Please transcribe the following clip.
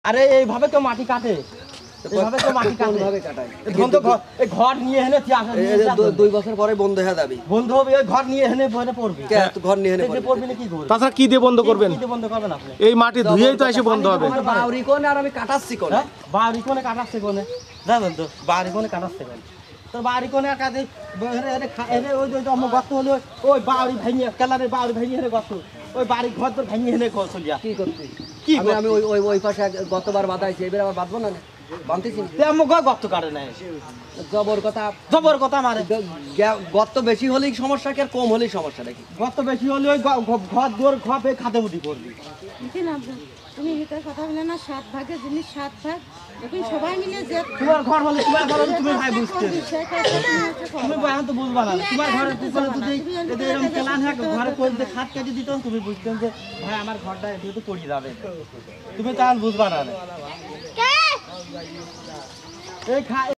আরে এইভাবে তো মাটি কাটে, এইভাবে তো মাটি কাটে ভাবে কাটায় বন্ধ এই ঘর নিয়ে এনে 2 বছর পরে বন্ধ হয়ে যাবে। বন্ধ হবে ওই ঘর নিয়ে এনে পরে পড়বি। ঘর নিয়ে এনে পড়বি না কি করবি? তাছাড়া কি দিয়ে বন্ধ করবেন? কি দিয়ে বন্ধ করবেন আপনি? এই মাটি ধুয়েই তো এসে বন্ধ হবে। বাউরি কোনে আর আমি কাটাচ্ছি কোনে? বাড়ি কোনে কাটাচ্ছে কোনে জানেন তো? বাড়ি কোনে কাটাচ্ছে কোনে? তোর বাড়ি কোনে কাজে ওই যে গর্ত হলো ওই বাড়ি ভেঙে কেলারে বাড়ি ভেঙে এনে গর্ত ওই বাড়ি ঘর তোর ভেঙে এনে চলিয়া কি করতে কি আমি ওই পাশে গতবার বাঁধাইছি, এবার আবার বাঁধবো না? বাঁধতেছি গর্ত কাটে নাই জবর কথা মারে। গর্ত বেশি হলেই সমস্যা কি আর কম হলেই সমস্যা নাকি? গর্ত বেশি হলে ওই ঘর দোর ঘপে খাতে বুদ্ধি করবি। তুমি ভিতরে কথা বলে না, 7 ভাগের জিনিস 7 ভাগ, এখন সবাই মিলে যে তোমার ঘর হলে তোমার ঘর তুমি ভাই বুঝতে তুমি এখন তো বুঝবা না। তোমার ঘরে যদি এরকম কেলান হয় ঘরে করতে খাত কেটে দিত তুমি বুঝতেন যে ভাই আমার ঘরটা এদিকে তো পড়ে যাবে, তুমি তখন বুঝবা না। এই